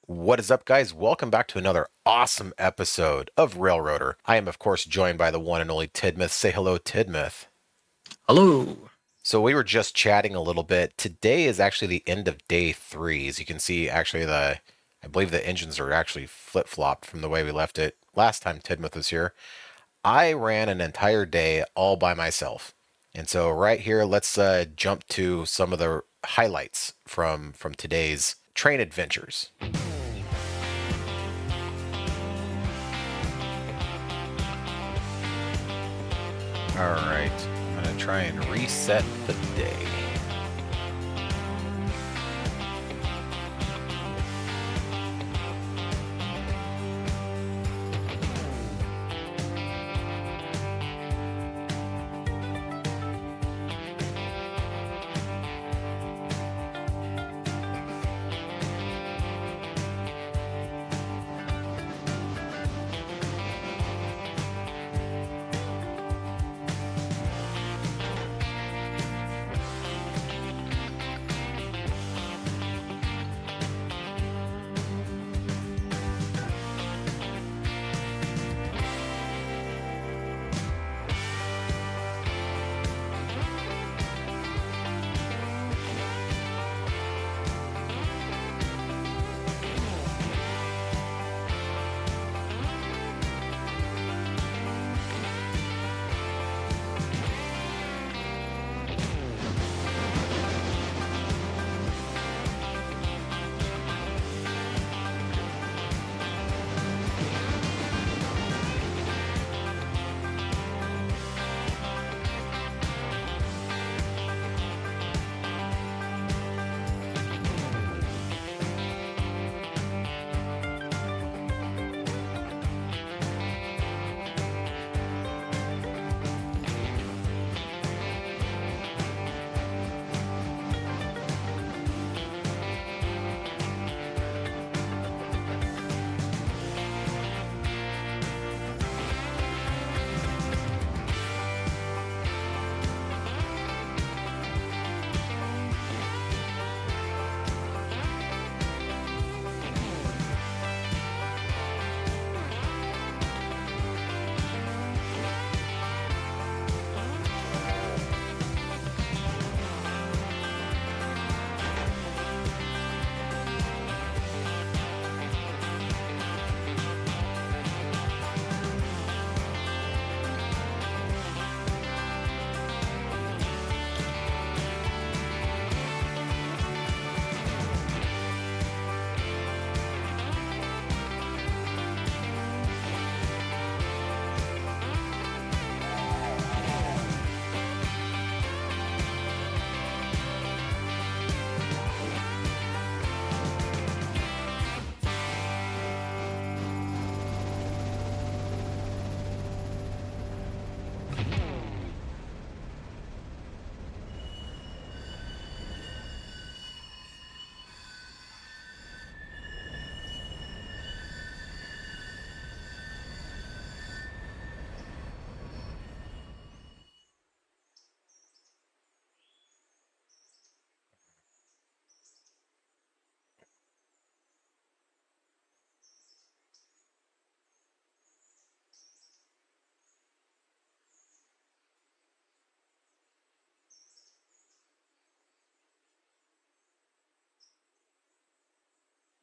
What is up, guys? Welcome back to another awesome episode of Railroader. I am, of course, joined by the one and only Tidmouth. Say hello, Tidmouth. Hello. So we were just chatting a little bit. Today is actually the end of day 3. As you can see, actually, I believe the engines are actually flip-flopped from the way we left it last time Tidmouth was here. I ran an entire day all by myself. And so right here, let's jump to some of the highlights from today's train adventures. All right, I'm gonna try and reset the day.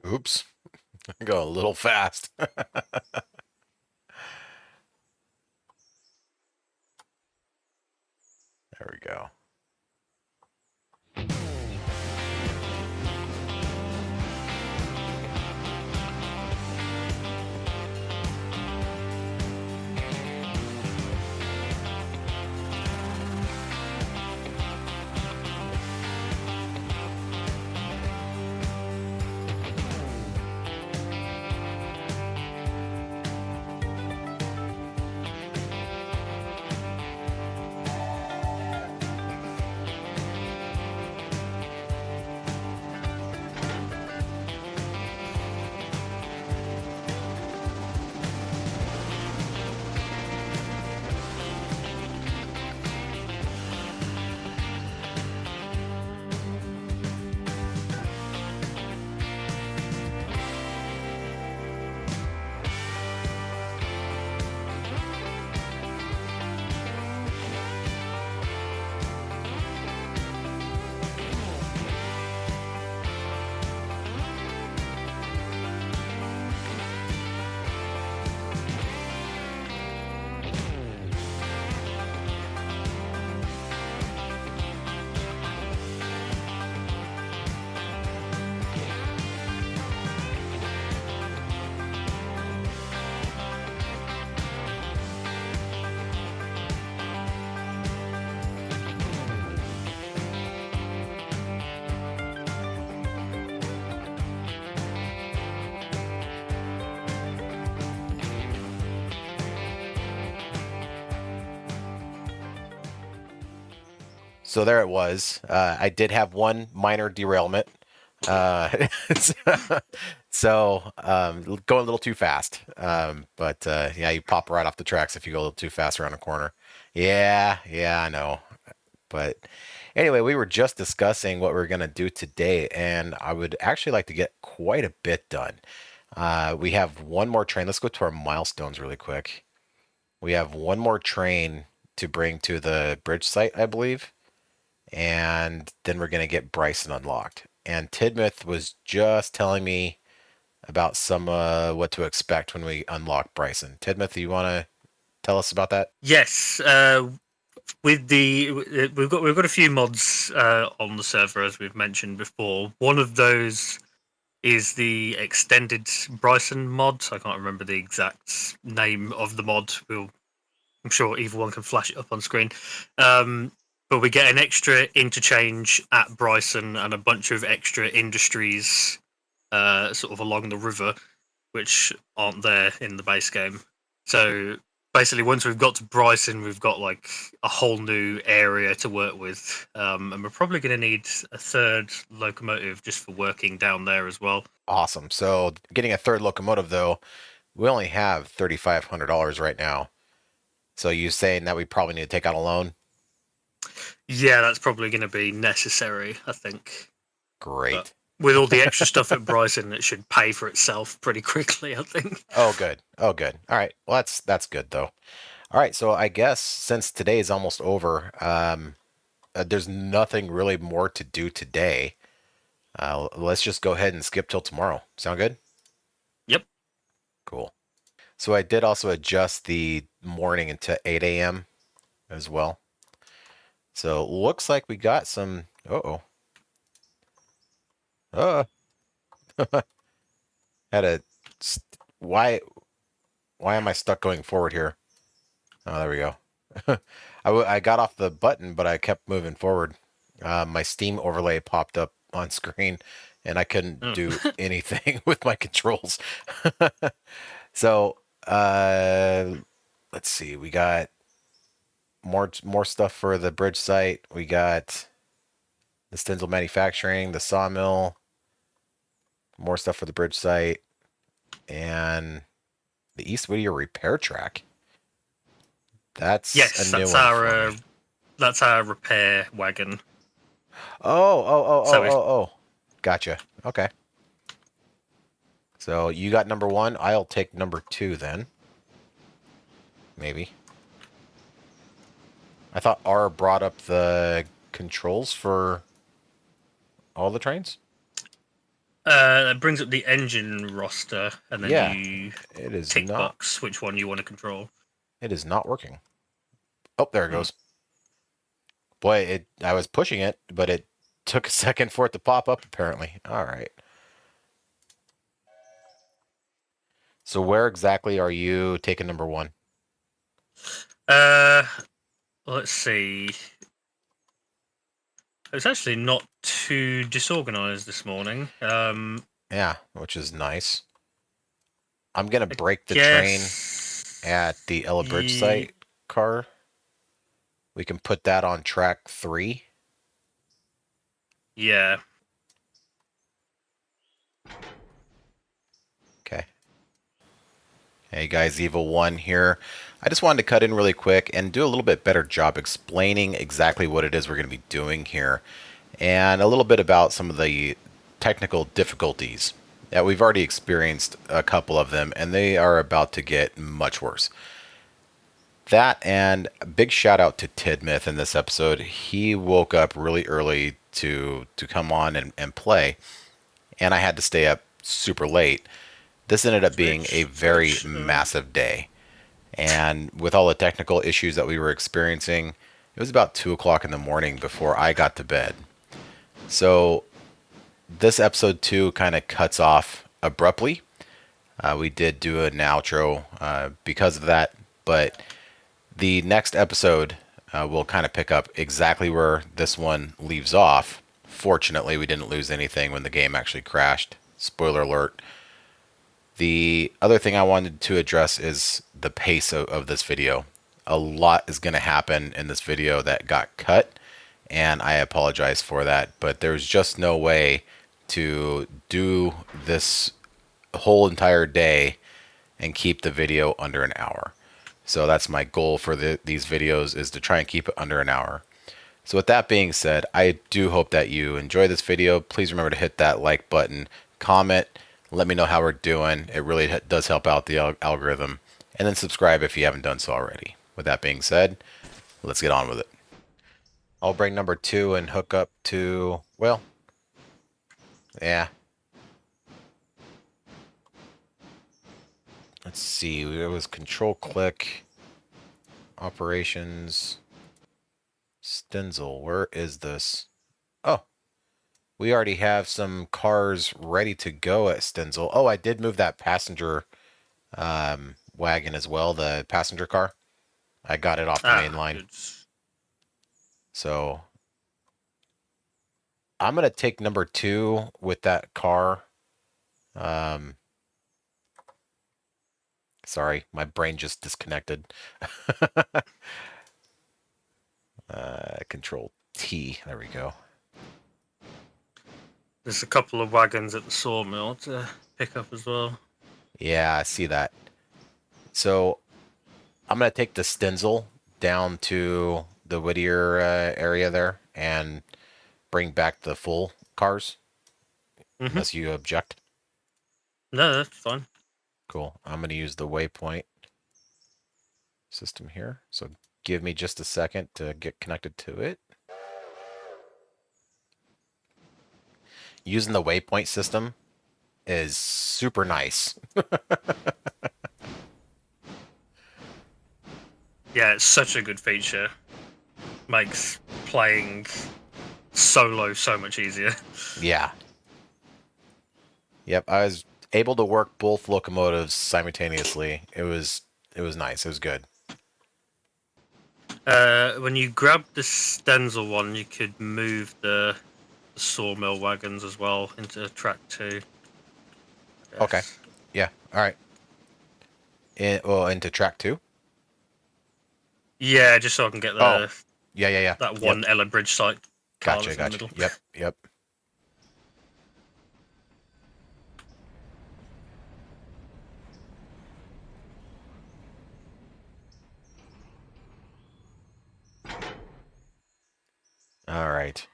Oops, I go a little fast. There we go. So there it was. I did have one minor derailment. Uh, going a little too fast. But yeah, you pop right off the tracks if you go a little too fast around a corner. Yeah, I know. But anyway, we were just discussing what we're going to do today, and I would actually like to get quite a bit done. We have one more train. Let's go to our milestones really quick. We have one more train to bring to the bridge site, I believe, and then we're going to get Bryson unlocked. And Tidmouth was just telling me about some what to expect when we unlock Bryson. Tidmouth, you want to tell us about that? Yes, with the we've got a few mods on the server as we've mentioned before. One of those is the extended Bryson mod. I can't remember the exact name of the mod. I'm sure either one can flash it up on screen. But we get an extra interchange at Bryson and a bunch of extra industries sort of along the river, which aren't there in the base game. So basically, once we've got to Bryson, we've got like a whole new area to work with, and we're probably going to need a third locomotive just for working down there as well. Awesome. So getting a third locomotive though, we only have $3,500 right now. So you saying that we probably need to take out a loan? Yeah, that's probably going to be necessary, I think. But Great. with all the extra stuff at Bryson, it should pay for itself pretty quickly, I think. Oh, good. Oh, good. All right. Well, that's good though. All right. So I guess since today is almost over, there's nothing really more to do today. Let's just go ahead and skip till tomorrow. Sound good? Yep. Cool. So I did also adjust the morning into 8 a.m. as well. So looks like we got some. Uh-oh. Uh, had a. Why? Why am I stuck going forward here? Oh, there we go. I got off the button, but I kept moving forward. My Steam overlay popped up on screen, and I couldn't Oh. do anything with my controls. So, let's see. We got more stuff for the bridge site. We got the Stenzel Manufacturing, the sawmill, more stuff for the bridge site, and the East Whittier repair track. That's a Yes, new one for me. that's our repair wagon. Oh, So oh. Gotcha. Okay. So you got number one. I'll take number two then. Maybe. I thought R brought up the controls for all the trains. that brings up the engine roster, and then Yeah, you it is tick not. box which one you want to control. It is not working. Oh, there it Hmm. goes. Boy, I was pushing it, but it took a second for it to pop up. Apparently. All right. So where exactly are you taking number one? Uh, let's see. It's actually not too disorganized this morning. Yeah, which is nice. I'm gonna I break the train at guess. the Ella Bridge site car. We can put that on track 3. Yeah. Okay. Hey guys, Evil One here. I just wanted to cut in really quick and do a little bit better job explaining exactly what it is we're going to be doing here, and a little bit about some of the technical difficulties. Yeah, we've already experienced a couple of them, and they are about to get much worse. That and a big shout out to Tidmouth in this episode. He woke up really early to come on and play, and I had to stay up super late. This ended up being a very massive day. And with all the technical issues that we were experiencing, it was about 2 o'clock in the morning before I got to bed. So this episode 2 kind of cuts off abruptly. We did do an outro because of that, but the next episode will kind of pick up exactly where this one leaves off. Fortunately, we didn't lose anything when the game actually crashed. Spoiler alert. The other thing I wanted to address is the pace of this video. A lot is going to happen in this video that got cut, and I apologize for that. But there's just no way to do this whole entire day and keep the video under an hour. So that's my goal for these videos, is to try and keep it under an hour. So with that being said, I do hope that you enjoy this video. Please remember to hit that like button, comment, let me know how we're doing. It really does help out the algorithm. And then subscribe if you haven't done so already. With that being said, let's get on with it. I'll bring number 2 and hook up to, well, yeah. Let's see, it was control click, operations, Stenzel. Where is this? Oh, we already have some cars ready to go at Stenzel. Oh, I did move that passenger wagon as well, the passenger car. I got it off the main Ah, line. good. So I'm going to take number 2 with that car. Um, sorry, my brain just disconnected. Control T. There we go. There's a couple of wagons at the sawmill to pick up as well. Yeah, I see that. So I'm going to take the Stenzel down to the Whittier area there and bring back the full cars, Mm-hmm. unless you object. No, that's fine. Cool. I'm going to use the waypoint system here. So give me just a second to get connected to it. Using the waypoint system is super nice. Yeah, it's such a good feature. Makes playing solo so much easier. Yeah. Yep, I was able to work both locomotives simultaneously. It was nice. It was good. When you grab the Stenzel one, you could move the sawmill wagons as well into track 2. Okay. Yes. Yeah. All right. Well, into track 2. Yeah, just so I can get Oh, the yeah, yeah, yeah. that Yep. one Ella Bridge site car Gotcha, that's in the gotcha. middle. Yep, yep. All right.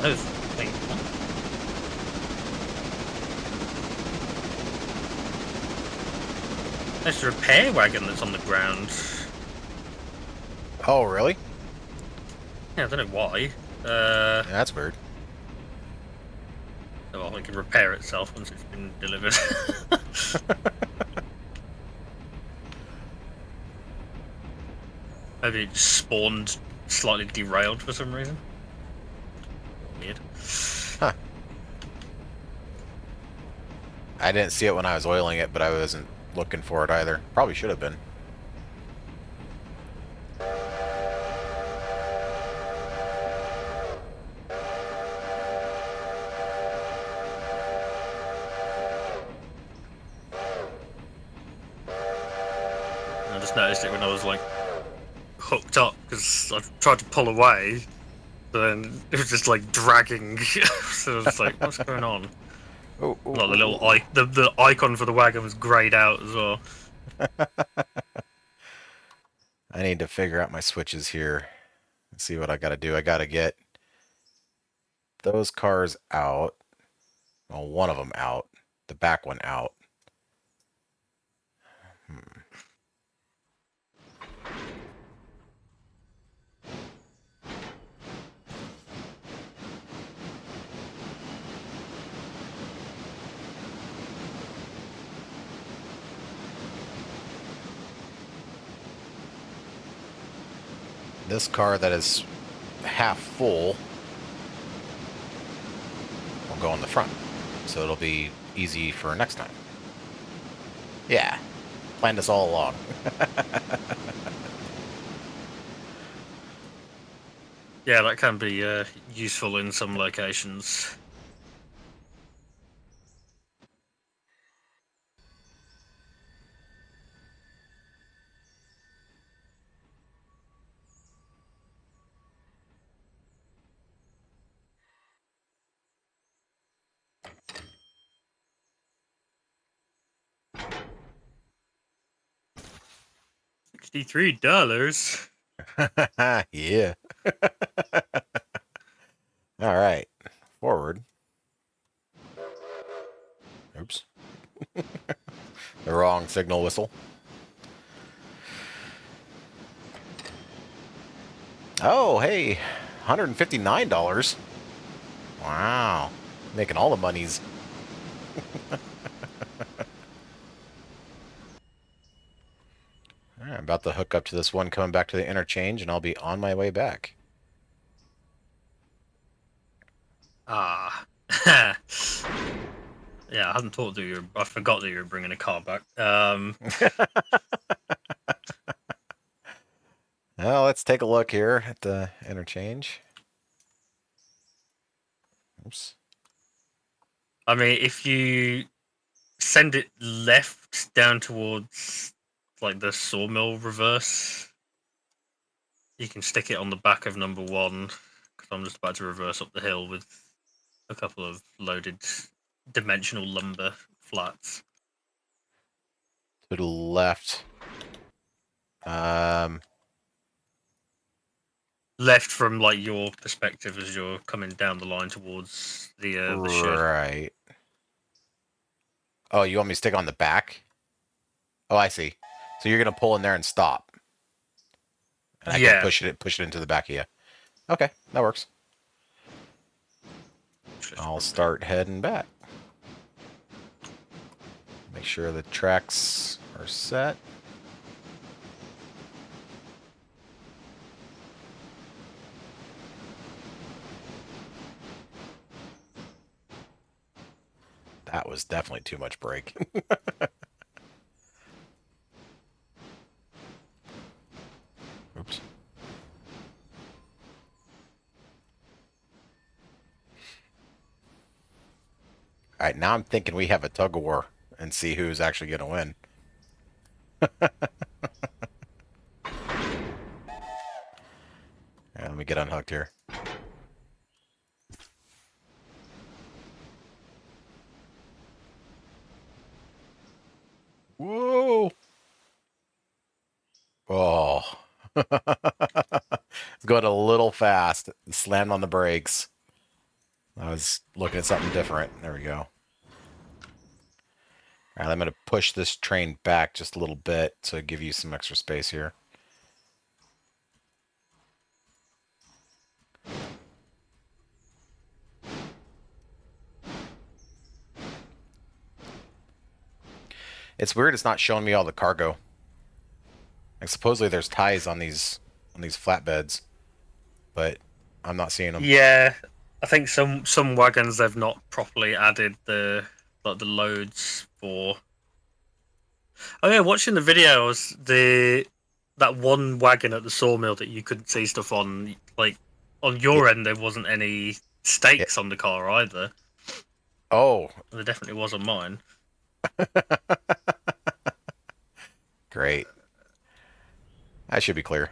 Oh, wait, what? There's a repair wagon that's on the ground. Oh, really? Yeah, I don't know why. Yeah, that's weird. Well, it can repair itself once it's been delivered. Maybe it just spawned slightly derailed for some reason. Weird. Huh. I didn't see it when I was oiling it, but I wasn't looking for it either. Probably should have been. first noticed it when I was like hooked up because I tried to pull away, but then it was just like dragging. So I was like, "What's going on?" Oh, oh, Like the oh, little oh, the icon for the wagon was grayed out as well. oh. I need to figure out my switches here. Let's see what I got to do. I got to get those cars out. Well, one of them out. The back one out. Hmm. This car that is half full will go on the front. So it'll be easy for next time. Yeah. Planned this all along. Yeah, that can be useful in some locations. $63. Yeah. All right. Forward. Oops. The wrong signal whistle. Oh, hey. $159. Wow. Making all the monies. All right, I'm about to hook up to this one coming back to the interchange, and I'll be on my way back. Ah. Yeah, I hadn't thought that you were, I forgot that you were bringing a car back. Well, let's take a look here at the interchange. Oops. I mean, if you send it left down towards like the sawmill reverse, you can stick it on the back of number one. Because I'm just about to reverse up the hill with a couple of loaded dimensional lumber flats. To the left. Um, Left from like your perspective as you're coming down the line towards the shed. right. Oh, you want me to stick on the back? Oh, I see. So you're gonna pull in there and stop, and I can Yeah. push it into the back of you. Okay, that works. Just I'll probably start heading back. Make sure the tracks are set. That was definitely too much brake. Oops. All right, now I'm thinking we have a tug of war and see who's actually going to win. Let me get unhooked here. Whoa! Oh. It's going a little fast. Slammed on the brakes. I was looking at something different. There we go. All right, I'm going to push this train back just a little bit to give you some extra space here. It's weird it's not showing me all the cargo. Like supposedly there's ties on these flatbeds, but I'm not seeing them. Yeah, I think some wagons they've not properly added the like the loads for. Oh yeah, watching the videos, the that one wagon at the sawmill that you couldn't see stuff on, like on Yeah. your end, there wasn't any Yeah. stakes on the car either. Oh, There definitely was on mine. great. I should be clear.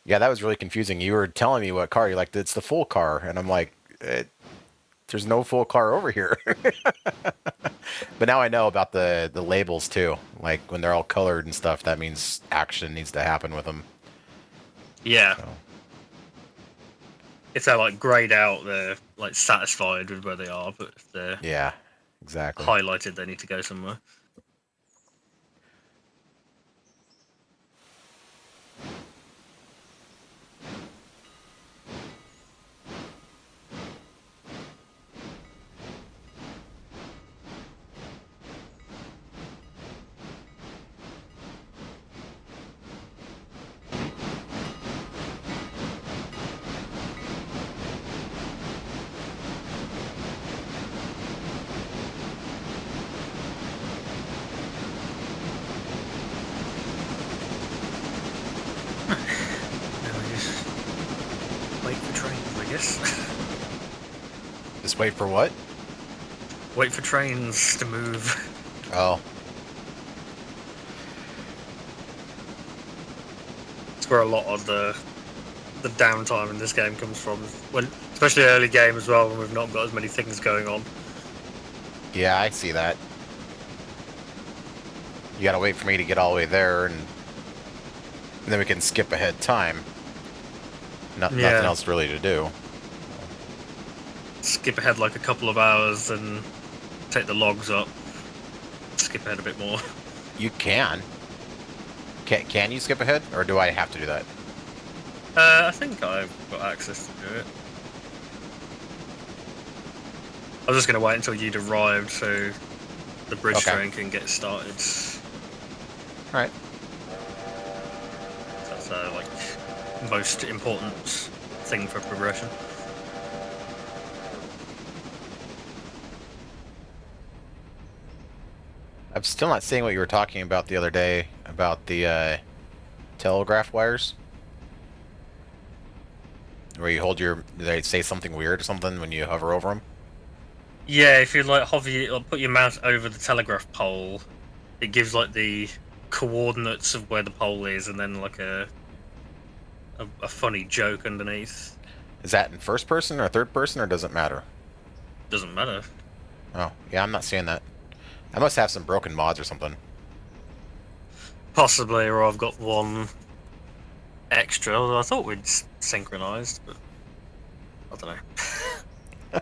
Yeah, that was really confusing. You were telling me what car you liked. It's the full car, and I'm like, there's no full car over here. But now I know about the labels too. Like when they're all colored and stuff, that means action needs to happen with them. Yeah. So If they're like grayed out, they're like satisfied with where they are, but if they're yeah, exactly. highlighted, they need to go somewhere. Now we just wait for trains, I guess. Just wait for what? Wait for trains to move. Oh, It's where a lot of the downtime in this game comes from. When, especially early game as well, when we've not got as many things going on. yeah, I see that. You gotta wait for me to get all the way there, and then we can skip ahead time. Nothing Yeah. else really to do. Skip ahead like a couple of hours and take the logs up. Skip ahead a bit more. You can. Can you skip ahead, or do I have to do that? I think I've got access to do it. I was just going to wait until you'd arrived so the bridge Okay. train can get started. All right. That's like most important thing for progression. I'm still not seeing what you were talking about the other day about the telegraph wires, where you hold your. They say something weird or something when you hover over them. Yeah, if you like hover or put your mouse over the telegraph pole, it gives like the coordinates of where the pole is, and then like a funny joke underneath. Is that in first person or third person, or does it matter? Doesn't matter. Oh, yeah, I'm not seeing that. I must have some broken mods or something. Possibly, or I've got one extra. Although I thought we'd synchronized, but I don't know.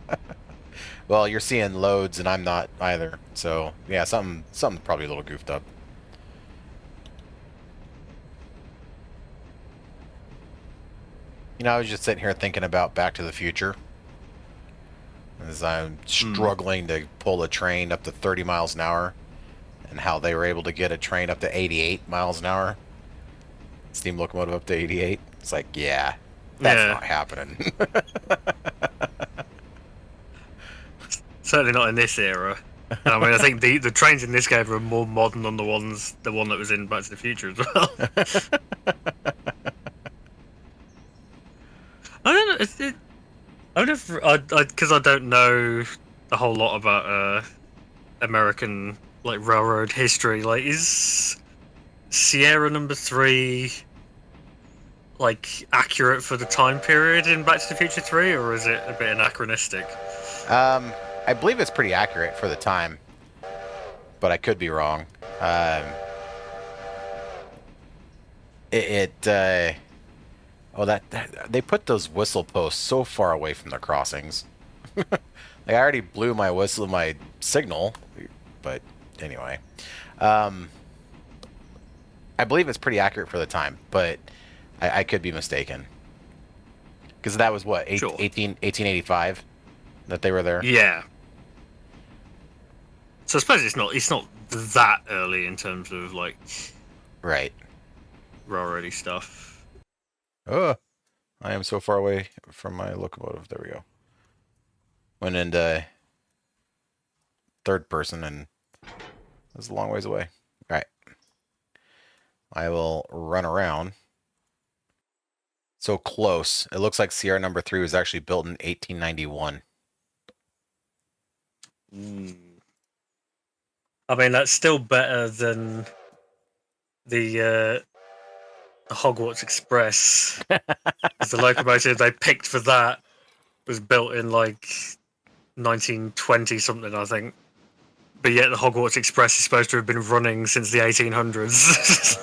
Well, you're seeing loads, and I'm not either. So yeah, something probably a little goofed up. You know, I was just sitting here thinking about Back to the Future as I'm struggling to pull a train up to 30 miles an hour, and how they were able to get a train up to 88 miles an hour. Steam locomotive up to 88. It's like, yeah, that's Yeah, not happening. certainly not in this era. I mean, I think the trains in this game are more modern than the one that was in Back to the Future as well. I don't know. I don't because I don't know a whole lot about American like railroad history. Like, is Sierra Number 3 like accurate for the time period in Back to the Future 3, or is it a bit anachronistic? I believe it's pretty accurate for the time, but I could be wrong. Um, oh, that they put those whistle posts so far away from the crossings. Like, I already blew my whistle, my signal, but anyway, um, I believe it's pretty accurate for the time, but I could be mistaken because that was what Sure. 1885 that they were there. Yeah. So I suppose it's not that early in terms of like Right. railroady stuff. Oh, I am so far away from my locomotive. There we go. Went into third person and it was a long ways away. All right. I will run around. So close. It looks like Sierra number 3 was actually built in 1891. I mean, that's still better than the Hogwarts Express, because the locomotive they picked for that was built in like 1920 something, I think. But yet the Hogwarts Express is supposed to have been running since the 1800s.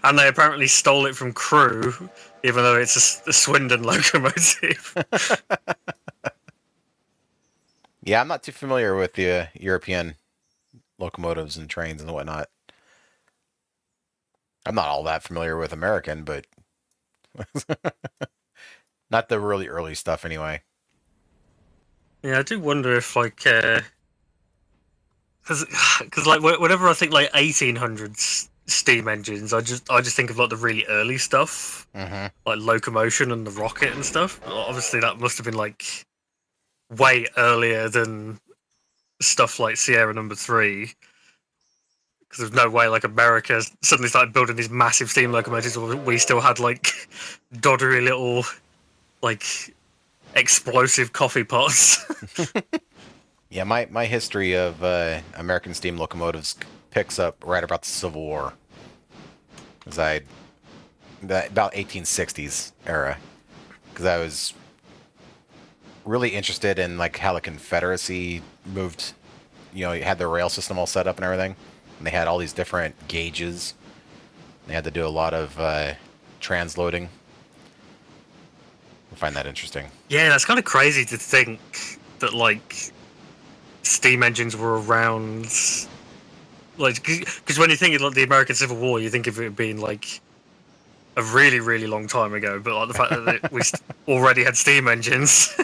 And they apparently stole it from Crewe, even though it's a Swindon locomotive. Yeah, I'm not too familiar with the European locomotives and trains and whatnot. I'm not all that familiar with American, but not the really early stuff anyway. Yeah, I do wonder if like because like whenever I think like 1800s steam engines, I just think of like the really early stuff, Mm-hmm. like locomotion and the rocket and stuff. Obviously, that must have been like way earlier than stuff like Sierra Number 3. Because there's no way like America suddenly started building these massive steam locomotives. We still had like doddery little like explosive coffee pots. Yeah, my history of American steam locomotives picks up right about the Civil War, because about 1860s era, because I was really interested in like how the Confederacy moved. You had their rail system all set up and everything, and they had all these different gauges. They had to do a lot of transloading. I find that interesting. Yeah, that's kind of crazy to think that like steam engines were around. Like, because when you think of like the American Civil War, you think of it being like a really, really long time ago. But like the fact that we already had steam engines.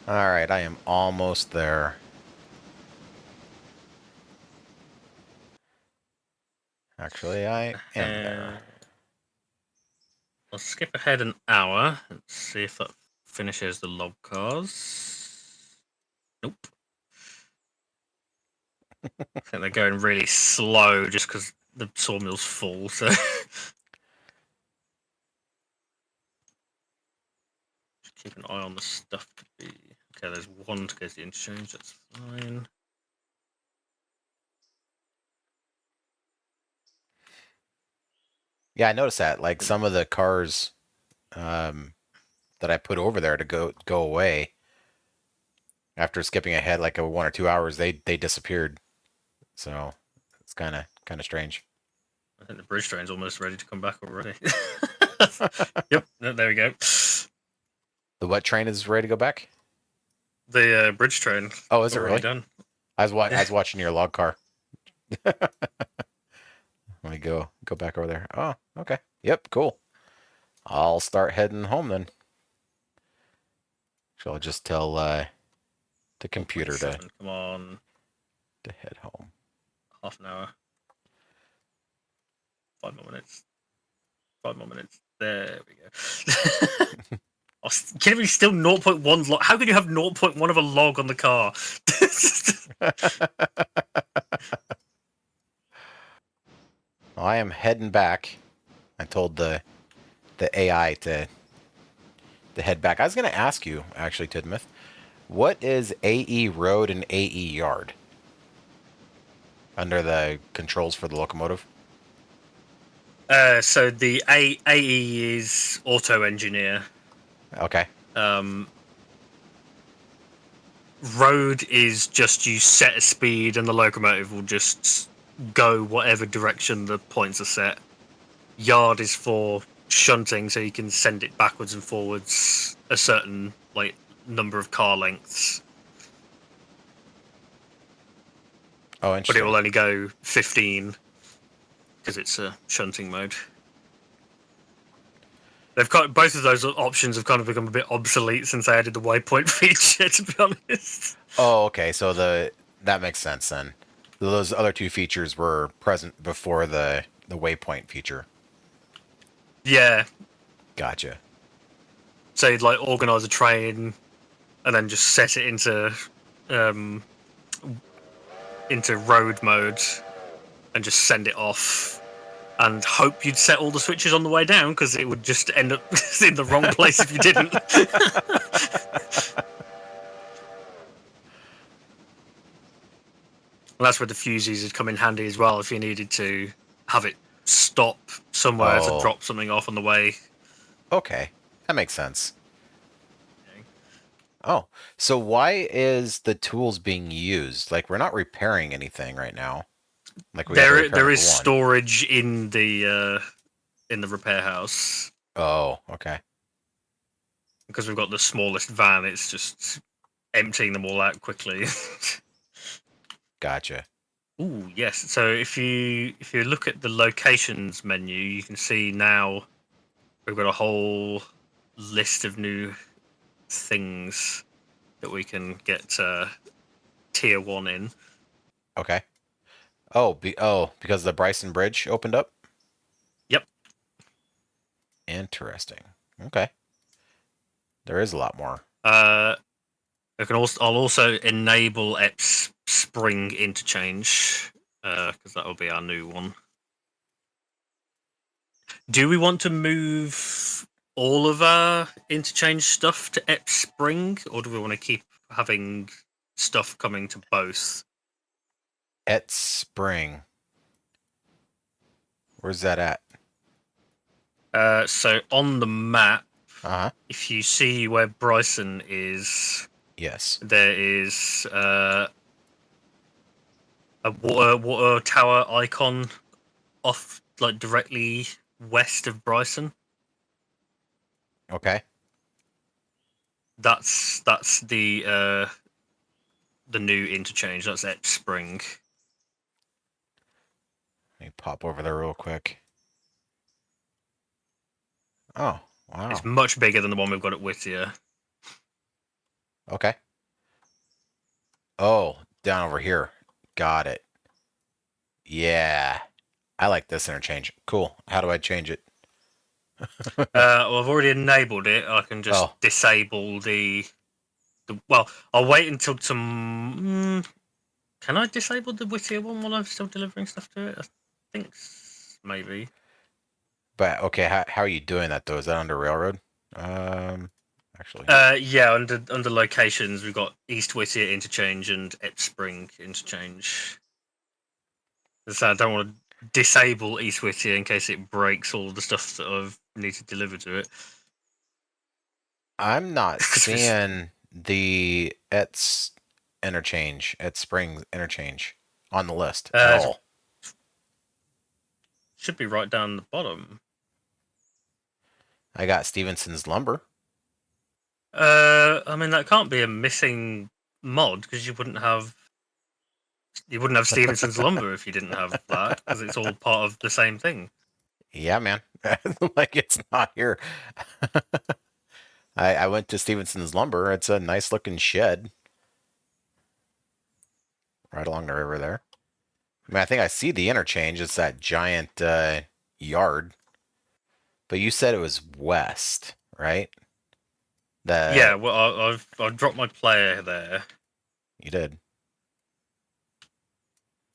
All right, I am almost there. Actually, I am there. I'll skip ahead an hour and see if that finishes the log cars. Nope. I think they're going really slow just because the sawmill's full. So just keep an eye on the stuff to be. Okay, there's one to go to the interchange. That's fine. Yeah, I noticed that. Like some of the cars that I put over there to go away after skipping ahead like a 1 or 2 hours, they disappeared. So it's kind of strange. I think the bridge train's almost ready to come back already. Yep, there we go. The what train is ready to go back? The bridge train Oh, is it already really? done. I was watching your log car. Let me go back over there. Oh, okay. Yep, cool. I'll start heading home then. So I'll just tell the computer 7. Come on, to head home. half an hour. 5 more minutes. 5 more minutes. There we go. Oh, can we still 0.1 log? How can you have 0.1 of a log on the car? Well, I am heading back. I told the AI to head back. I was going to ask you actually, Tidmouth, what is AE road and AE yard under the controls for the locomotive? So the AE is auto engineer. Okay. Um, road is just you set a speed and the locomotive will just go whatever direction the points are set. Yard is for shunting, so you can send it backwards and forwards a certain like number of car lengths. Oh, But it interesting. will only go 15 because it's a shunting mode. They've got both of those options have kind of become a bit obsolete since they added the waypoint feature. To be honest. Oh, okay. So that makes sense then. Those other two features were present before the waypoint feature. Yeah. Gotcha. So you'd like organize a train and then just set it um, into road mode and just send it off. and hope you'd set all the switches on the way down, because it would just end up in the wrong place if you didn't. And that's where the fuses would come in handy as well if you needed to have it stop somewhere to Oh, drop something off on the way. okay. That makes sense. Oh, so why is the tools being used? Like, we're not repairing anything right now. Like, we had to repair There number is one. storage in the repair house, Oh, okay. because we've got the smallest van. It's just emptying them all out quickly. Gotcha. Ooh, yes. So if you look at the locations menu, you can see now we've got a whole list of new things that we can get tier 1 in. Okay. Oh, because the Bryson Bridge opened up? Yep. Interesting. Okay. There is a lot more. I'll also enable Epps Spring interchange, because that will be our new one. Do we want to move all of our interchange stuff to Epps Spring, or do we want to keep having stuff coming to both? At Spring. Where's that at? So on the map, Uh-huh. if you see where Bryson is, Yes. there is a water tower icon off, like directly west of Bryson. Okay. That's the new interchange. That's Epps Spring. Let me pop over there real quick. Oh, It's wow. much bigger than the one we've got at Whittier. Okay. Oh, down over here. Got it. Yeah. I like this interchange. Cool. How do I change it? Well, I've already enabled it. I can just Oh, disable well, I'll wait until some. Can I disable the Whittier one while I'm still delivering stuff to it? I think maybe. but okay. How are you doing that though? Is that under railroad? Um, actually, Yeah, under locations, we've got East Whittier interchange and Epps Spring interchange. So I don't want to disable East Whittier in case it breaks all the stuff that I need to deliver to it. I'm not seeing the at Springs interchange on the list at uh, all. should be right down the bottom. I got Stevenson's lumber. I mean that can't be a missing mod, because you wouldn't have Stevenson's lumber if you didn't have that, because it's all part of the same thing. Yeah, man. Like it's not here. I went to Stevenson's lumber. It's a nice looking shed right along the river there. I mean, I think I see the interchange. It's that giant yard. But you said it was west, right? Yeah, The well, I've dropped my player there. You did.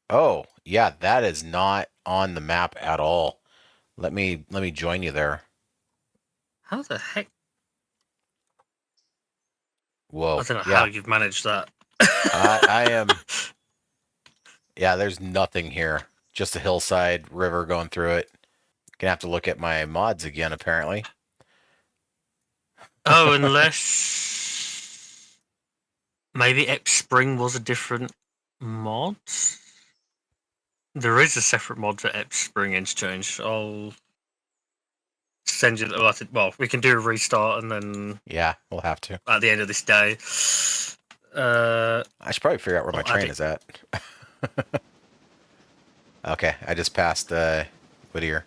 Oh, yeah, that is not on the map at all. Let me join you there. How the heck? I Whoa. don't know how Yeah. you've managed that. I am Yeah, there's nothing here. Just a hillside river going through it. Gonna have to look at my mods again apparently. Oh, unless maybe Epps Spring was a different mod. There is a separate mod for Epps Spring interchange. I'll send you. Well, we can do a restart, and then Yeah, we'll have to. at the end of this day, I should probably figure out where my I'll add train it. is at. Okay, I just passed Whittier.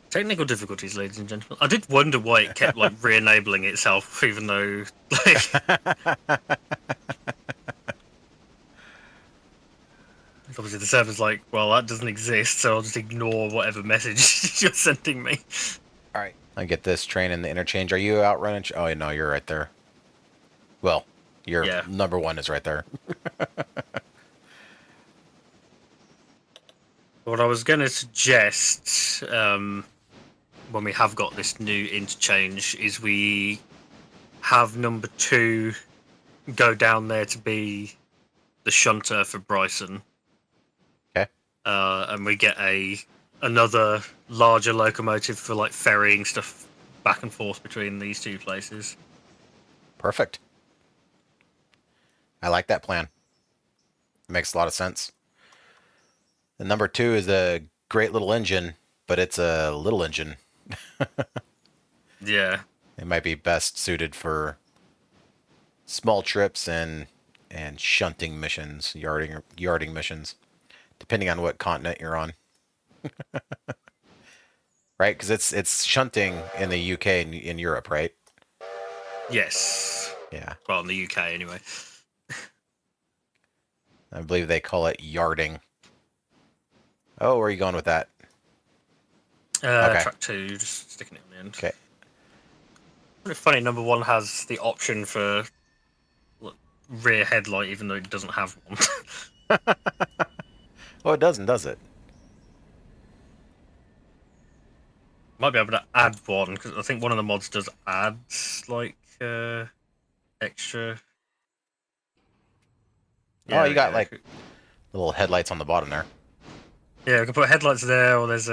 Technical difficulties, ladies and gentlemen. I did wonder why it kept like re-enabling itself, even though like obviously the server's like, well, that doesn't exist, so I'll just ignore whatever message you're sending me. All right. I get this train in the interchange. Are you out running? Oh, no, you're right there. Well, your Yeah. number one is right there. What I was going to suggest, when we have got this new interchange, is we have number 2 go down there to be the shunter for Bryson. Okay. And we get another larger locomotive for like ferrying stuff back and forth between these two places. Perfect. I like that plan. It makes a lot of sense. The number 2 is a great little engine, but it's a little engine. Yeah. It might be best suited for small trips and shunting missions, yarding missions, depending on what continent you're on. Right? Because it's shunting in the UK and in Europe, right? Yes. Yeah. Well, in the UK anyway. I believe they call it yarding. Oh, where are you going with that? Okay. Track 2, just sticking it on the end. Okay. It's funny, number 1 has the option for rear headlight, even though it doesn't have one. Oh, it doesn't, does it? Might be able to add one, because I think one of the mods does add, like, extra. Oh, Yeah, you there got you like go. little headlights on the bottom there. Yeah, we can put headlights there, or there's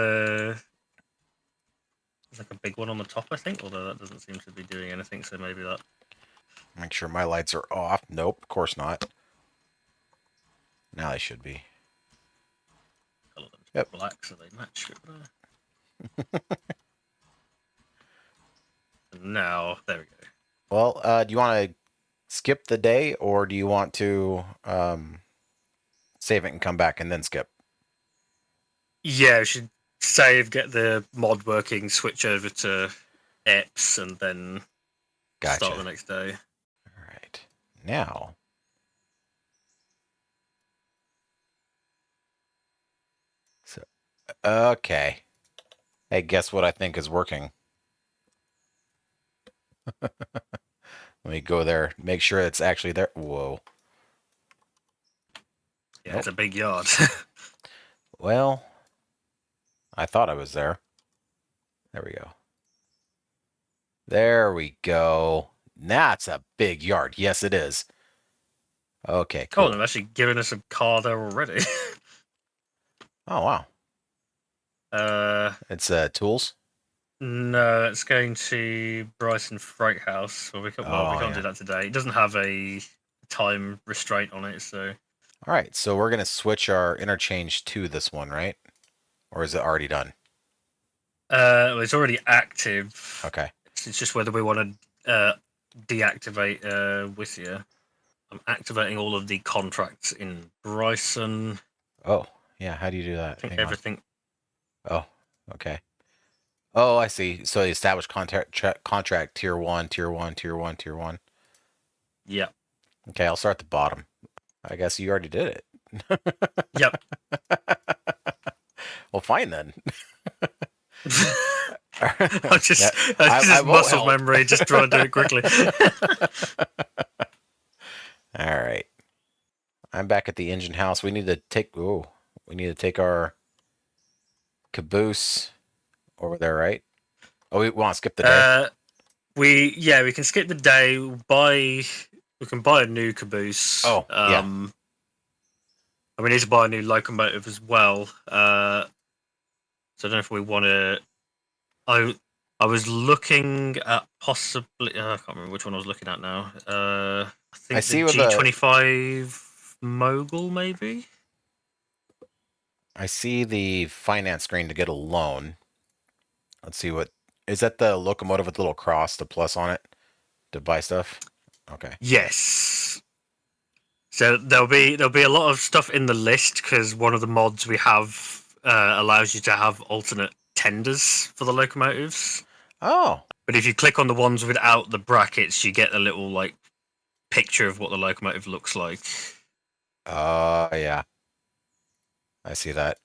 like a big one on the top, I think, although that doesn't seem to be doing anything, so maybe that. Make sure my lights are off. Nope, of course not. Now they should be. Color them Yep. black so they match. Now, there we go. Well, do you want to skip the day, or do you want to save it and come back and then skip? Yeah, we should save, get the mod working, switch over to EPS, and then start the Gotcha. next day. All right. Now, so okay. Hey, guess what I think is working? Let me go there. Make sure it's actually there. Whoa. Yeah, Nope. it's a big yard. Well, I thought I was there. There we go. There we go. That's a big yard. Yes, it is. Okay, Oh, cool. they've actually given us a car there already. Oh, wow. uh, It's tools. no, it's going to Bryson Freight House. Well, we Oh, can't yeah. do that today. It doesn't have a time restraint on it, so. All right, so we're going to switch our interchange to this one, right? Or is it already done? It's already active. Okay. It's just whether we want to deactivate Whittier. I'm activating all of the contracts in Bryson. Oh, yeah. How do you do I that? think Hang on. everything. Oh, okay. Oh, I see. So the established contract tier one, tier one, tier one, tier one. Yeah. Okay, I'll start at the bottom. I guess you already did it. Yep. Well, fine then. I Yeah, just, I just won't muscle help. memory. Just try and do it quickly. All right. I'm back at the engine house. We need to take. Oh, we need to take our caboose over there, right? Oh, we want to skip the day. We can skip the day. We can buy a new caboose. Oh, yeah. And we need to buy a new locomotive as well. So I don't know if we want to. I was looking at possibly. I can't remember which one I was looking at now. I I think the see with the. G25 Mogul, maybe. I see the finance screen to get a loan. Let's see what is that the locomotive with the little cross, the plus on it to buy stuff. Okay. Yes. So there'll be a lot of stuff in the list because one of the mods we have allows you to have alternate tenders for the locomotives. Oh. But if you click on the ones without the brackets, you get a little like picture of what the locomotive looks like. Yeah. I see that.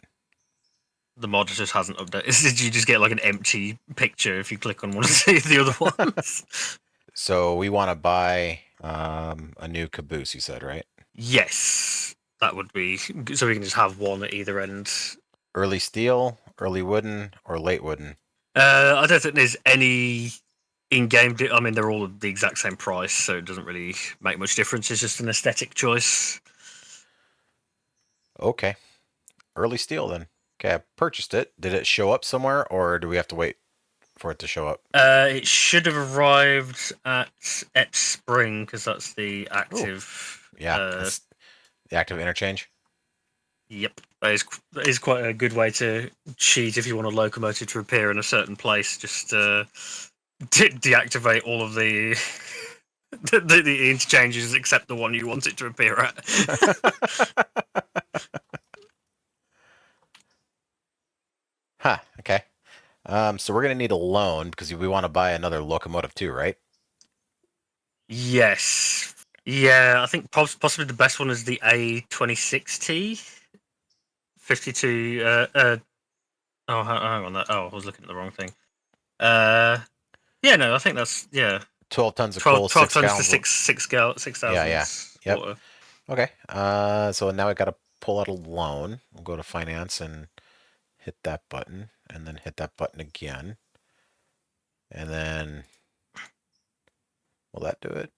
The mod just hasn't updated. You just get like an empty picture if you click on one of the other ones. So we want to buy a new caboose. You said, right? Yes, that would be so we can just have one at either end. Early steel, early wooden, or late wooden? I don't think there's any in-game. I mean, they're all the exact same price, so it doesn't really make much difference. It's just an aesthetic choice. Okay. Early steel then. Okay, I purchased it. Did it show up somewhere, or do we have to wait for it to show up? It should have arrived at Spring because that's the Oh, active. yeah. That's the active interchange. Yep, that is quite a good way to cheat if you want a locomotive to appear in a certain place. Just deactivate all of the, the interchanges except the one you want it to appear at. Huh. Okay. So we're gonna need a loan because we want to buy another locomotive too, right? Yes. Yeah, I think possibly the best one is the A26T 52. Oh, hang on. Oh, I was looking at the wrong thing. Uh, yeah, no, I think that's 12 tons of 12, coal, 12 six tons to gallons. six Yeah, thousand yeah. Yep. water. Okay. So now I got to pull out a loan. We'll go to finance and hit that button, and then hit that button again, and then will that do it?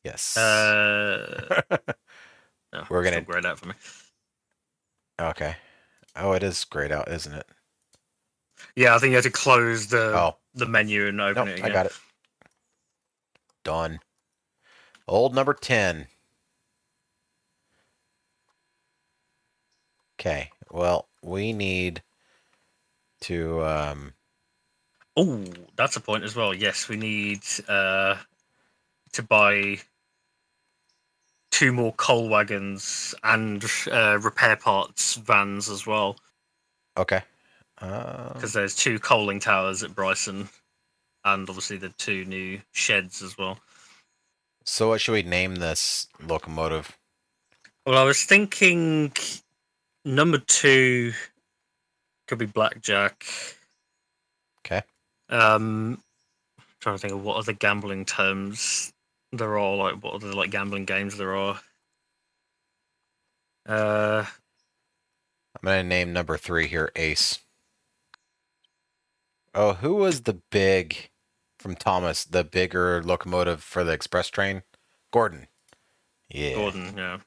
Yes. Uh, no, We're still gonna. grayed out for me. Okay. Oh, it is grayed out, isn't it? Yeah, I think you have to close Oh, the menu and open nope. it I again. got it. Done. Old number 10. Okay. Well, we need to. Oh, that's a point as well. Yes, we need to buy two more coal wagons and repair parts vans as well Okay. because there's two coaling towers at Bryson and obviously the two new sheds as well. So what should we name this locomotive? Well, I was thinking number two could be Blackjack. Okay. Trying to think of what other gambling terms there are. Like what other like gambling games there are. Uh, I'm gonna name number 3 here Ace. Oh, who was the big from Thomas, the bigger locomotive for the express train? Gordon. Yeah. Gordon. Yeah.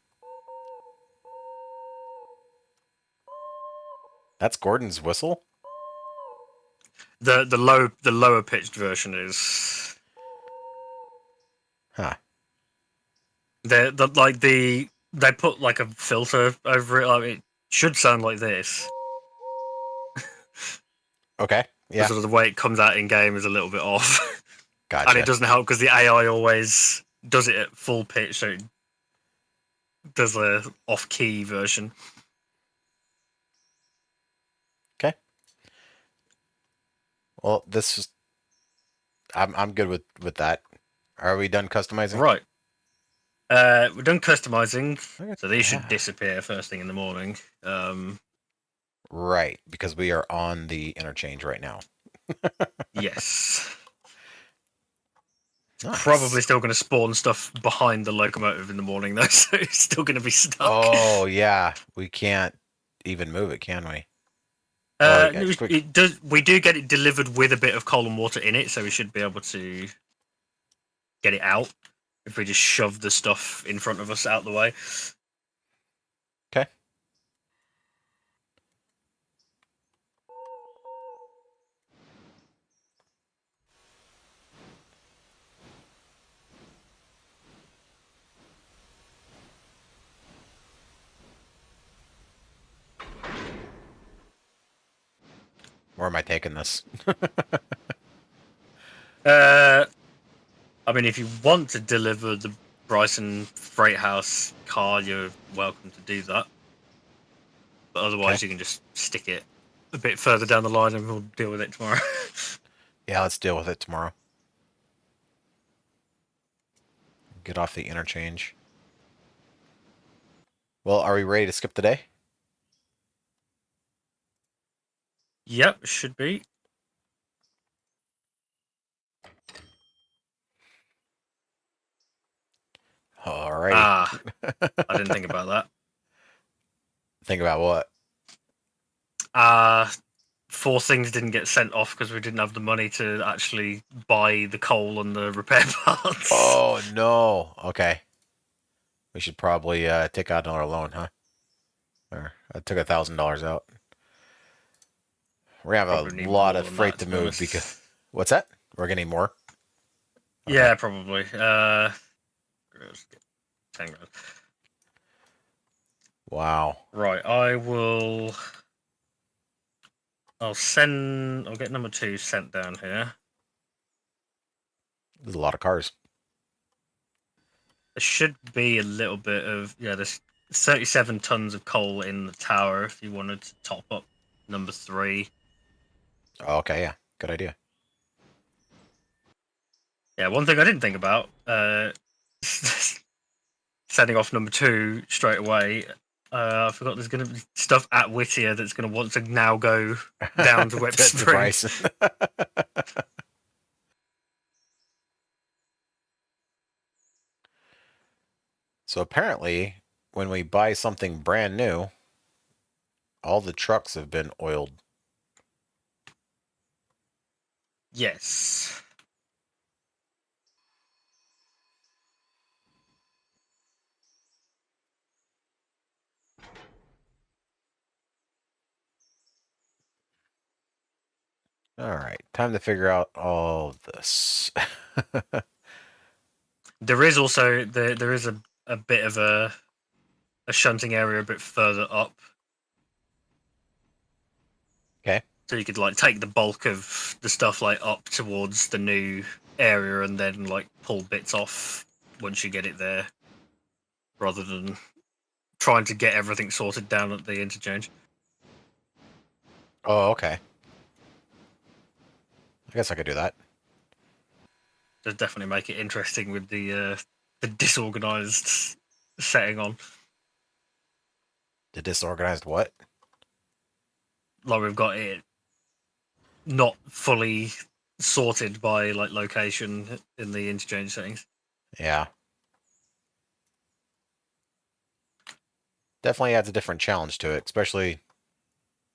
That's Gordon's whistle? The lower pitched version is Huh. they put like a filter over it. Like, it should sound like this. Okay. But Yeah. sort of the way it comes out in game is a little bit off, and it Gotcha. doesn't help because the AI always does it at full pitch, so it does a off key version. Okay. Well, this is I'm good with that. Are we done customizing? Right. We're done customizing, Okay. so these should Yeah. disappear first thing in the morning. Right, because we are on the interchange right now. Yes. Nice. Probably still going to spawn stuff behind the locomotive in the morning, though, so it's still going to be stuck. Oh yeah, we can't even move it, can we? Oh, yeah, quick. It does. We do get it delivered with a bit of coal and water in it, so we should be able to get it out if we just shove the stuff in front of us out the way. Okay. Where am I taking this? Uh, I mean, if you want to deliver the Bryson Freight House car, you're welcome to do that. But Okay. otherwise, you can just stick it a bit further down the line, and we'll deal with it tomorrow. Yeah, let's deal with it tomorrow. Get off the interchange. Well, are we ready to skip the day? Yep, should be. Alrighty. Ah, I didn't think about that. Think about what? Uh, four things didn't get sent off because we didn't have the money to actually buy the coal and the repair parts. Oh no. Okay. We should probably take out another loan, huh? Or I took $1,000 out. We're gonna have Probably a need lot more of than freight that, to to be move because honest. what's that? We're getting more. Okay. Yeah, probably. 10 grand. Wow. Right, I will. I'll send. I'll get number two sent down here. There's a lot of cars. There should be a little bit of there's 37 tons of coal in the tower if you wanted to top up number three. Oh, okay, yeah. Good idea. Yeah, one thing I didn't think about, sending off number two straight away. I forgot there's going to be stuff at Whittier that's going to want to now go down to Web to Spring. Bryson. So apparently, when we buy something brand new, all the trucks have been oiled. Yes. All right, time to figure out all of this. There is also there is a bit of a shunting area a bit further up, Okay. so you could like take the bulk of the stuff like up towards the new area and then like pull bits off once you get it there, rather than trying to get everything sorted down at the interchange. Oh, okay. I guess I could do that. Does definitely make it interesting with the disorganized setting on. The disorganized what? Like we've got it not fully sorted by like location in the interchange settings. Yeah. Definitely adds a different challenge to it, especially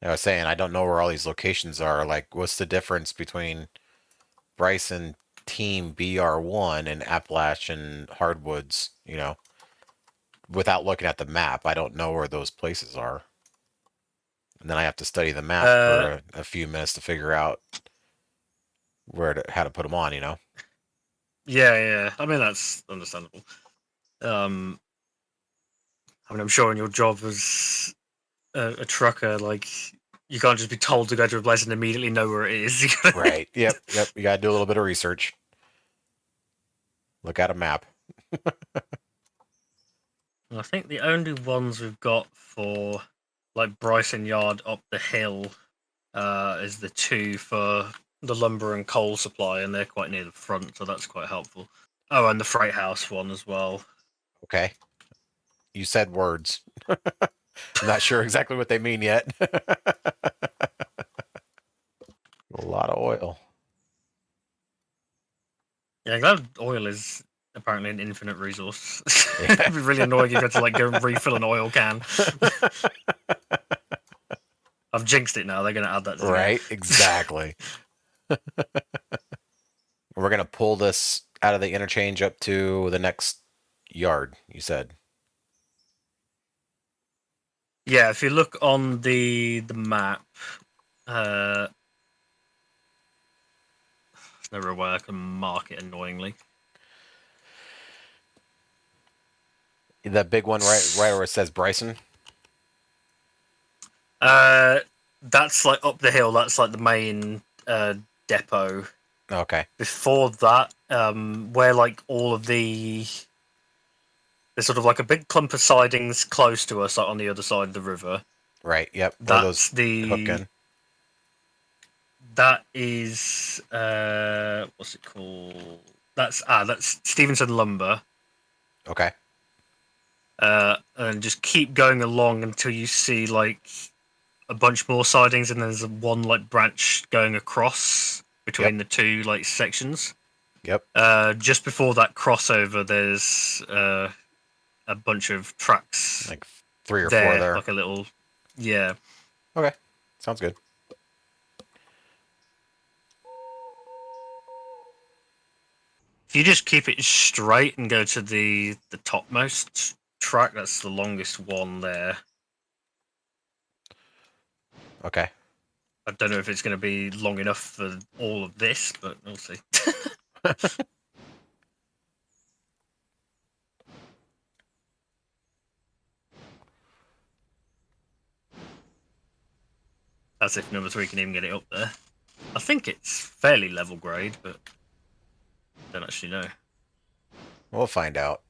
I was saying I don't know where all these locations are. Like, what's the difference between Bryson Team BR1 and Appalachian Hardwoods? Without looking at the map, I don't know where those places are. And then I have to study the map for Uh, a few minutes to figure out how to put them on. yeah. I mean that's understandable. Um, I mean I'm sure in your job as a trucker, like you can't just be told to go to a place and immediately know where it is. Right. Yep. Yep. You got to do a little bit of research. Look at a map. I think the only ones we've got for like Bryson Yard up the hill is the two for the lumber and coal supply, and they're quite near the front, so that's quite helpful. Oh, and the freight house one as well. Okay. You said words. I'm not sure exactly what they mean yet. A lot of oil. Yeah, glad oil is apparently an infinite resource. Yeah. It'd be really annoying if you had to like go and refill an oil can. I've jinxed it now. They're going to add that to the game. Right. Exactly. We're gonna pull this out of the interchange up to the next yard. You said. Yeah, if you look on the map, there's no real way I can mark it annoyingly. The big one right where it says Bryson. Uh, that's like up the hill. That's like the main depot. Okay. Before that, where like all of there's sort of like a big clump of sidings close to us, like on the other side of the river. Right. Yep. Where those That's hook the in. that is what's it called? That's Stevenson Lumber. Okay. And just keep going along until you see like a bunch more sidings, and there's one like branch going across Yep. between the two like sections. Yep. Just before that crossover, there's a bunch of tracks Like three or four there, there. like a little. Yeah. Okay, sounds good. If you just keep it straight and go to the topmost track, that's the longest one there. Okay. I don't know if it's going to be long enough for all of this, but we'll see. As if number 3 can even get it up there. I think it's fairly level grade, but don't actually know. We'll find out.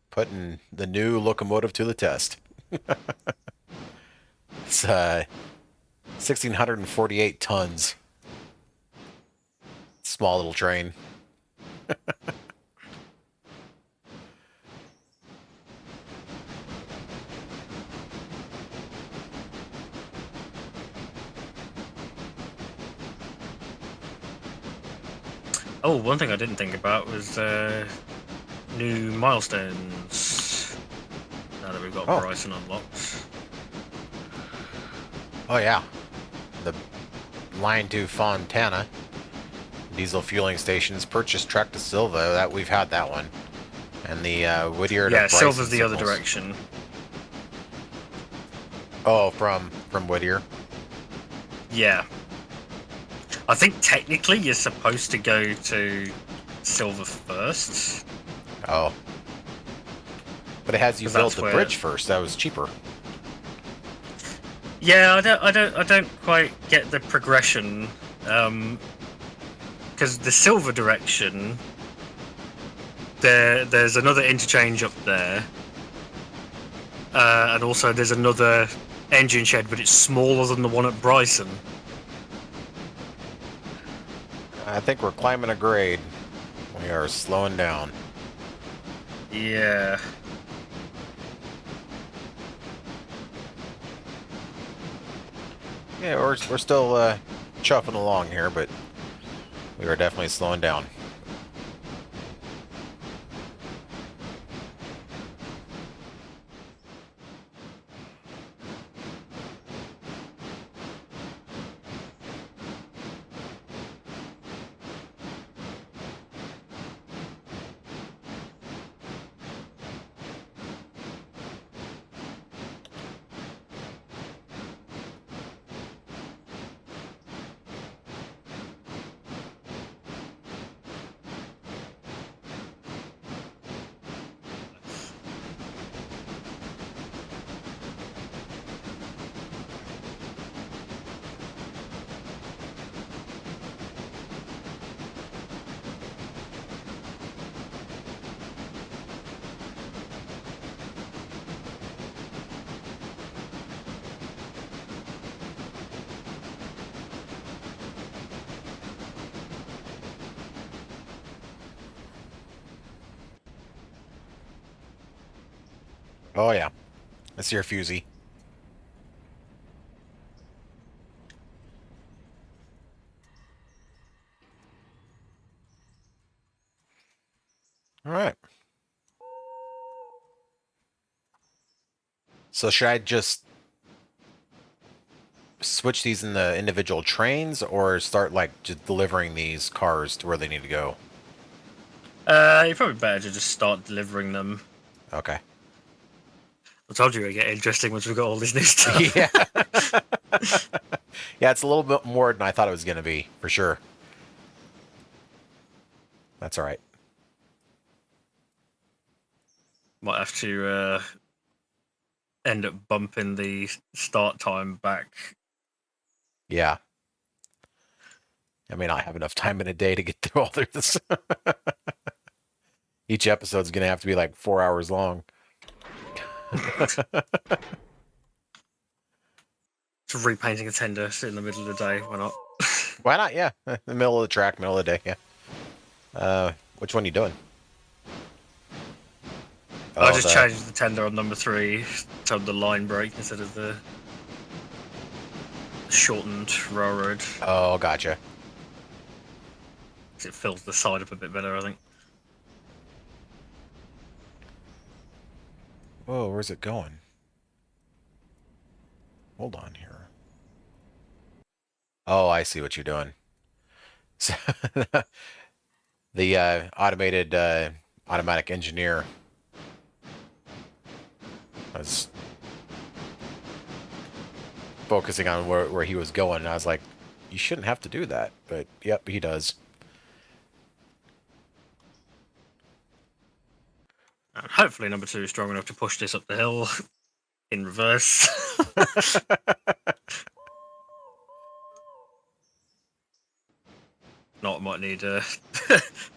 Putting the new locomotive to the test. It's 1,648 tons. Small little train. Oh, one thing I didn't think about was new milestones. Now that we've got Oh, Bryson unlocked. oh yeah. The line to Fontana. Diesel fueling stations. Purchase truck to Silva. That we've had that one. And the Whittier to Yeah, Bryson Silver's the other signals. direction. Oh, from Whittier. Yeah. I think technically you're supposed to go to Silver first. Oh. But it has you Because build that's the where. bridge first. That was cheaper. Yeah, I don't quite get the progression. Because the Silver direction, there's another interchange up there, and also there's another engine shed, but it's smaller than the one at Bryson. I think we're climbing a grade. We are slowing down. Yeah. Yeah, we're still chuffing along here, but we are definitely slowing down. Oh yeah, let's see your fusee. All right. So should I just switch these in the individual trains, or start like just delivering these cars to where they need to go? You're probably better to just start delivering them. Okay. I told you it would get interesting once we got all this new stuff. Yeah. Yeah, it's a little bit more than I thought it was going to be, for sure. That's all right. Might have to end up bumping the start time back. Yeah. I may not have enough time in a day to get through all this. Each episode's going to have to be like 4 hours long. Just repainting a tender in the middle of the day. Why not? Why not? Yeah. In the middle of the track, middle of the day. Yeah. Which one are you doing? I Oh, just the. changed the tender on number 3 to the line break instead of the shortened railroad. Oh, gotcha. It fills the side up a bit better, I think. Whoa, where's it going? Hold on here. Oh, I see what you're doing. So, the automated automatic engineer was focusing on where he was going, and I was like, you shouldn't have to do that. But yep, he does. And hopefully, number two is strong enough to push this up the hill in reverse. Not might need a,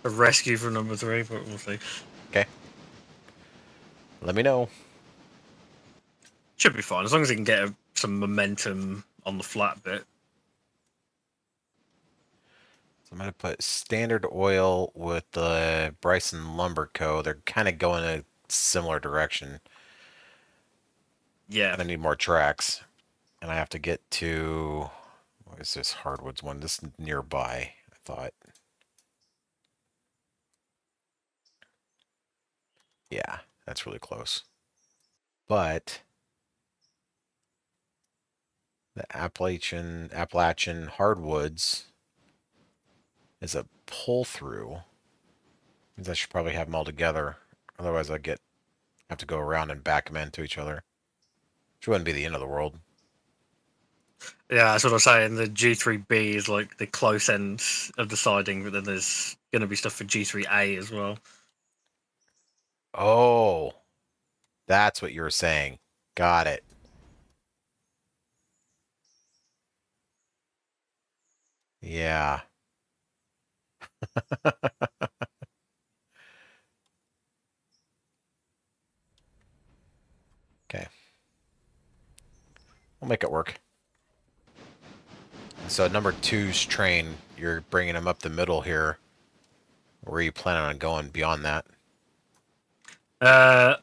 a rescue from number three, but we'll see. Okay. Let me know. Should be fine as long as he can get some momentum on the flat bit. So I'm going to put Standard Oil with the Bryson Lumber Co. They're kind of going a similar direction. Yeah. And I need more tracks. And I have to get to... What is this hardwoods one? This is nearby, I thought. Yeah, that's really close. But the Appalachian hardwoods is a pull through. Means I should probably have them all together. Otherwise, have to go around and back them into each other. Which wouldn't be the end of the world. Yeah, that's what I'm saying. The G3B is like the close end of the siding, but then there's going to be stuff for G3A as well. Oh, that's what you're saying. Got it. Yeah. Okay. We'll make it work. So number two's train, you're bringing him up the middle here. Where are you planning on going beyond that? Well,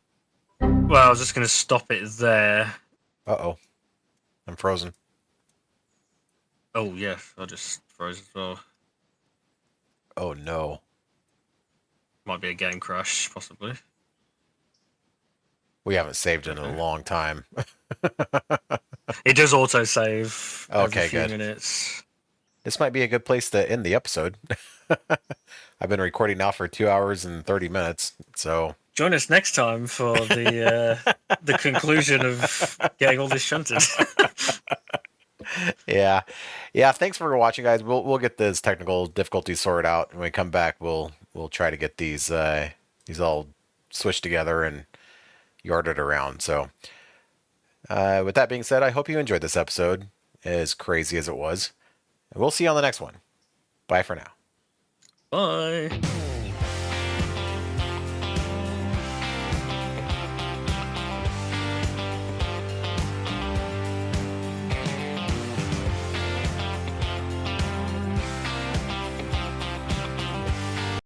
I was just going to stop it there. Uh-oh. I'm frozen. Oh, yeah, I just froze as well. Oh, no. Might be a game crash, possibly. We haven't saved in a long time. It does auto save every Okay, few good. minutes. This might be a good place to end the episode. I've been recording now for 2 hours and 30 minutes, so... Join us next time for the conclusion of getting all this shunted. Yeah. Yeah, thanks for watching, guys. We'll get this technical difficulties sorted out. When we come back, we'll try to get these all switched together and yarded around. So, with that being said, I hope you enjoyed this episode, as crazy as it was. And we'll see you on the next one. Bye for now. Bye.